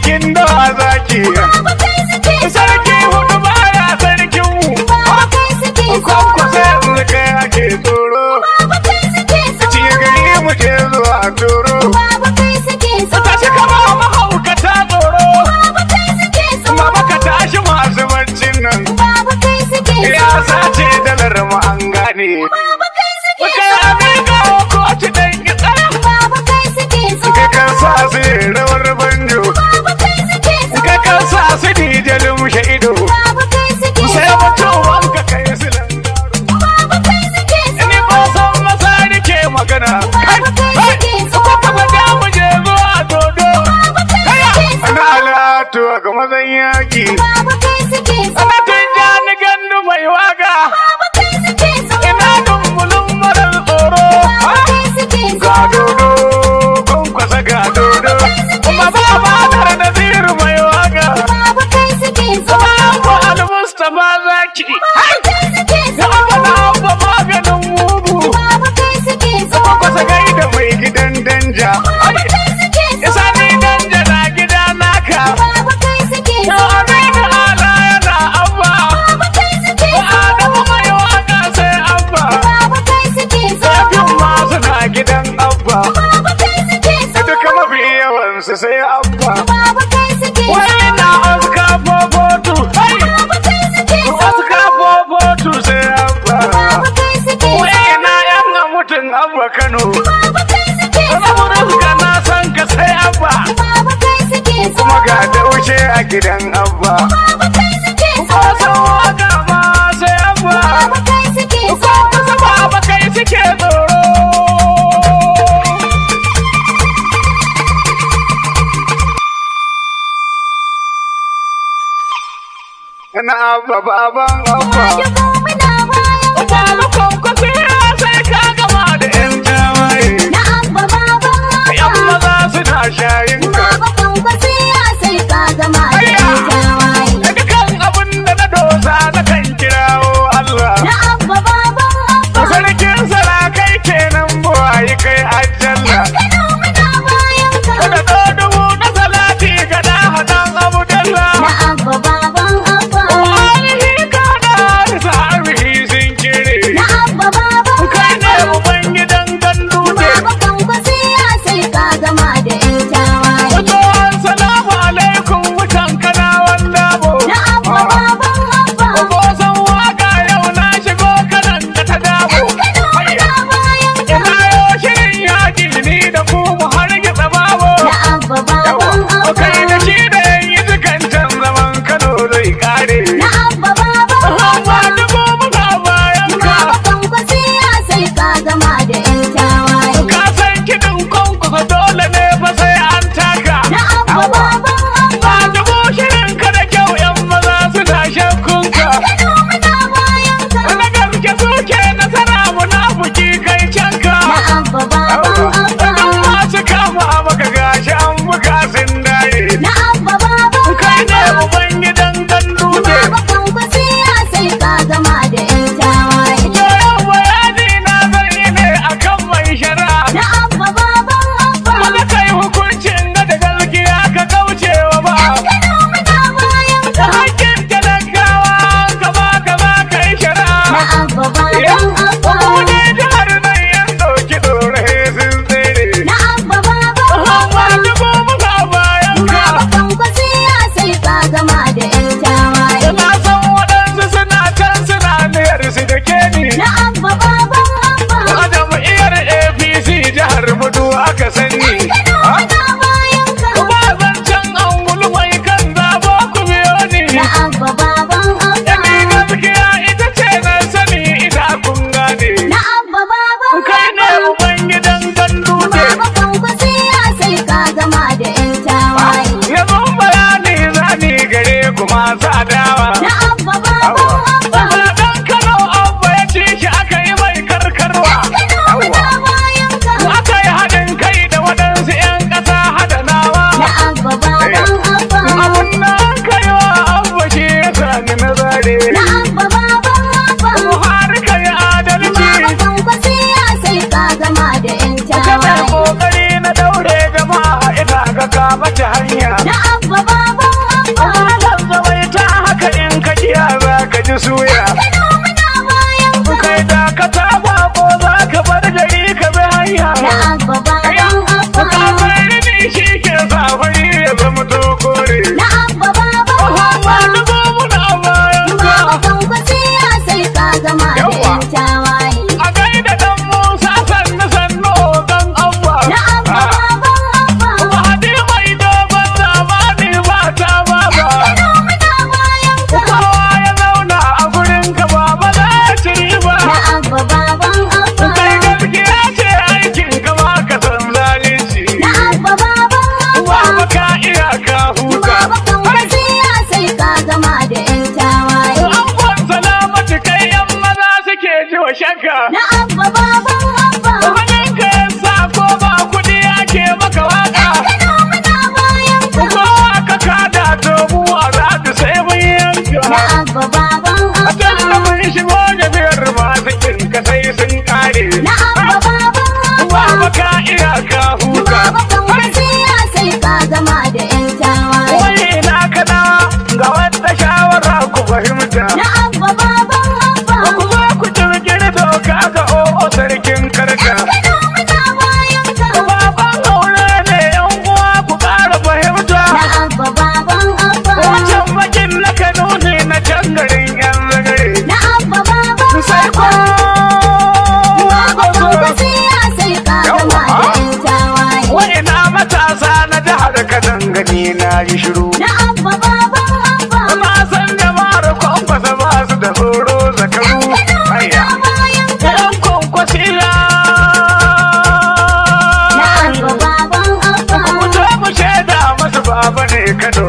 sarkin da zaki. Sarki hudu baya sarkin mu. Kwankwasa yanzu kai ake tsoro. Ciye gari mu ke zuwa turo. Tashi kama mahaukata tsoro. Baba ka tashi masu barcin nan. Ya sace dalar mu an gane. Kai Amina kotu dan ki tsaya. Kai kan sa su rawar banjo. Kai kan sa su dijalin mushe ido. Sai mutum wanka kai su langaro. Ni ba san masari ke magana. Kuma da mu je zuwa dodo. Ana alatu ga mazan yaki. Ana tun jani gandu mai waka. Ina dumbulun marar tsoro. Ga dodo, kwankwasa ga dodo. Kuma ba matar da ziru mai waka. Kuma abu al-Mustapha zaki. Ya abu na abu maganin mugu. Kwankwasa gaida mai gidan danja. Ya sani danja na gida naka. Ya amina ala yana abba. Adamu mai waka sai abba. Safin masu na gidan abba. Duka mafi yawansu sai abba. Wai na Oscar Fofotu. Oscar Fofotu sai abba. Wai na yan mutum abba Kano. Saboda na san ka sai abba. Kuma ga daushe a gidan abba. Kwasan waka ma sai abba. Kwasan baba kai suke tsoro. Na abba baban abba. Baba kwankwasi sai ka gama da 'yan tawaye. Yan maza suna shayin ka. Dukan abin da na dosa na kan kirawo Allah. Sarkin sarakai kenan buwayi kai ajalla. Kada dubu na salati kada hadan abu dalla. Wani kada da sa'arhi sun kire. Kai ne uban gidan gandu ne. Wato salamu alaikum mutan kana wanda bo. Ko san waka yau na shigo kanan da ta dabo. Ina yo shirin yaki ni da ku mu har gitsa babo. Kai da shi da yanyi dukancan zaman Kano zai kare. Amma dubu muka bayan ka. Ka san kiɗin kwankwasa dole ne fa sai an taka. Ba dubu shirin ka da kyau yan maza suna shakkunka. Na gaske suke nasara munafuki kai canka. Idan masu kama maka gashi an buga sun dare. Kai ne uban gidan gandu ne. Yau bayani na zai ne akan mai shari'a. Mana kai hukuncin da gaskiya ka kaucewa ba. Da hakkin talakawa ka ba kai shari'a. Mu ne jihar nan yan ɗauki ɗore sun tsere. Amma dubu muka bayan ka. Na san waɗansu suna can suna niyar su da ke ni. A jam'iyyar APC jihar Mudu aka sani. Ba zancen angulu mai kan zabo ku biyo ni. Yami gaskiya ita ce na sani ina kun gane. Kai ne uban gidan gandu ne. Yanzu bayani zani gare ku masu adawa. Ɗan Kano abba ya ci shi aka yi mai karkarwa. Aka yi haɗin kai da waɗansu 'yan ƙasa hadanawa. Abun da aka yi wa abba shi ya sani na zare. Buhari ka yi adalci. Ka mai ƙoƙari na daure jama'a ina ga ka mace hanya. ci suya. Kano muna bayan ka. Kai da ka taba ko za ka bar gari ka bi hanya. Na abba baban abba. Kafin rini shi ke sa fari ya zama to kore. Na abba baban Ba abba. da muna bayan ka. Baba Kwankwasi ya sai ka gama da Yawwa. yan tawaye. A gaida dan Musa sannu sannu dan Abba. Na abba baban abba. Mahadi mai dogon zamani ba ta baba. Kano muna bayan ka. Kowa ya zauna a gurin ka baba za ci riba. Na abba baban abba. Kai gaskiya ce aikin ka ba ka san zalunci. Na abba baban abba. Baba ka iya ka huta. Baba Kwankwasi ya sai ka gama da yan tawaye. Angon salamatu kai yan maza suke ji wa shakka. Na abba baban abba. Hannun ka yasa ko ba kuɗi ake maka waka. Kano muna bayan ka. Kowa ka kada to mu a zaɗi sai mun yanka. Na abba baban A can da abba. mun shigo da biyar masu kinka sai sun kare. Na abba baban Baba abba. ka iya ka huta. Baba Kwankwasi ya sai ka gama da yan tawaye. Wai na kana ga wata shawara ku fahimta. Na abba baban abba. Ku zo ku kirkiri doka ga o'o sarkin karka. Kano muna bayan ka. Baban aure ne yan uwa ku ƙara fahimta. Na abba baban abba. Wancan bakin na Kano ne na can garin yan zagare. Na abba baban Sai ko Baba Kwankwasi ya sai ka gama da yan tawaye. wa'ina matasa na jihar Kano gani na yi shiru. Na abba baban abba. Na san jama'ar kwankwasa ba su da tsoro zakaru. Kano Aya. muna bayan ka. Yan kwankwasiya. Na abba baban abba. Ku zo mu shaida masu baba ne Kano